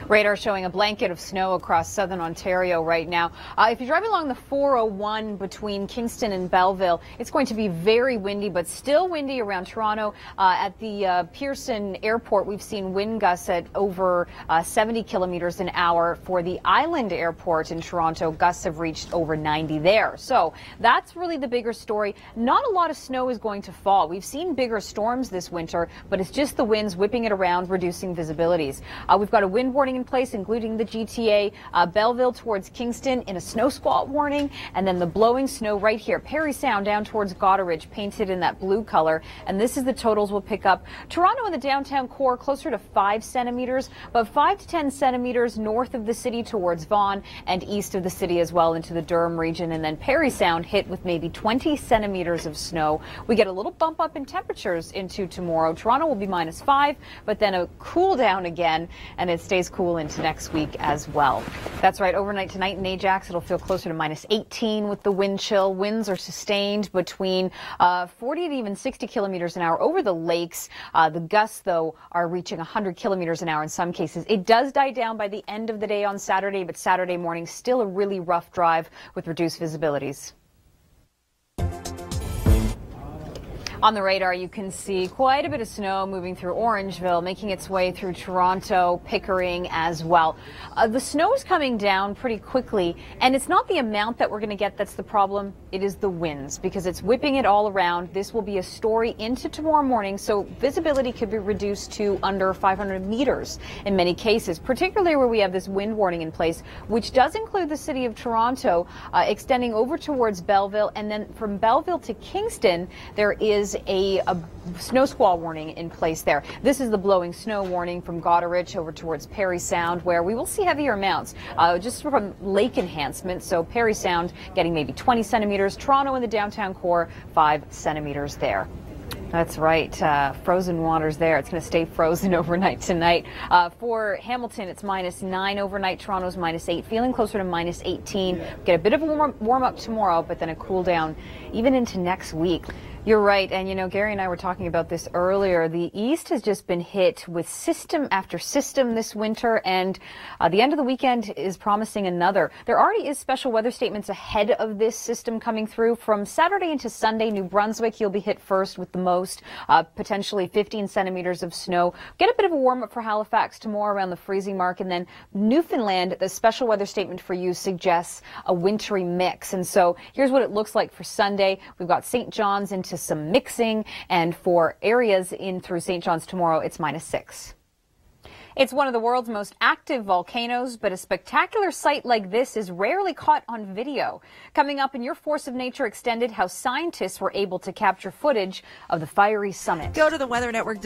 Radar showing a blanket of snow across southern Ontario right now. If you're driving along the 401 between Kingston and Belleville, it's going to be very windy, but still windy around Toronto. At the Pearson Airport, we've seen wind gusts at over 70 kilometers an hour. For the Island Airport in Toronto, gusts have reached over 90 there. So that's really the bigger story. Not a lot of snow is going to fall. We've seen bigger storms this winter, but it's just the winds whipping it around, reducing visibilities. We've got a wind warning in place, including the GTA, Belleville towards Kingston in a snow squall warning, and then the blowing snow right here, Parry Sound down towards Goderich, painted in that blue color. And this is the totals we'll pick up. Toronto in the downtown core closer to 5 centimeters, but 5 to 10 centimeters north of the city towards Vaughan and east of the city as well into the Durham region. And then Parry Sound hit with maybe 20 centimeters of snow. We get a little bump up in temperatures into tomorrow. Toronto will be -5, but then a cool down again, and it stays cool into next week as well. That's right. Overnight tonight in Ajax, it'll feel closer to -18 with the wind chill. Winds are sustained between 40 to even 60 kilometers an hour over the lakes. The gusts, though, are reaching 100 kilometers an hour in some cases. It does die down by the end of the day on Saturday, but Saturday morning still a really rough drive with reduced visibilities. On the radar, you can see quite a bit of snow moving through Orangeville, making its way through Toronto, Pickering as well. The snow is coming down pretty quickly, and it's not the amount that we're going to get that's the problem. It is the winds, because it's whipping it all around. This will be a story into tomorrow morning, so visibility could be reduced to under 500 meters in many cases, particularly where we have this wind warning in place, which does include the city of Toronto, extending over towards Belleville. And then from Belleville to Kingston, there is a snow squall warning in place there. This is the blowing snow warning from Goderich over towards Parry Sound, where we will see heavier amounts just from lake enhancement. So Parry Sound getting maybe 20 centimeters. Toronto in the downtown core, 5 centimeters there. That's right. Frozen waters there. It's going to stay frozen overnight tonight. For Hamilton, it's -9 overnight. Toronto's -8, feeling closer to -18. Get a bit of a warm up tomorrow, but then a cool down even into next week. You're right. And, you know, Gary and I were talking about this earlier. The East has just been hit with system after system this winter, and the end of the weekend is promising another. There already is special weather statements ahead of this system coming through. From Saturday into Sunday, New Brunswick, you'll be hit first with the most, potentially 15 centimeters of snow. Get a bit of a warm up for Halifax tomorrow around the freezing mark. And then Newfoundland, the special weather statement for you suggests a wintry mix. And so here's what it looks like for Sunday. We've got St. John's into some mixing, and for areas in through St. John's tomorrow, it's -6. It's one of the world's most active volcanoes, but a spectacular sight like this is rarely caught on video. Coming up in your Force of Nature Extended, how scientists were able to capture footage of the fiery summit. Go to the weathernetwork.com.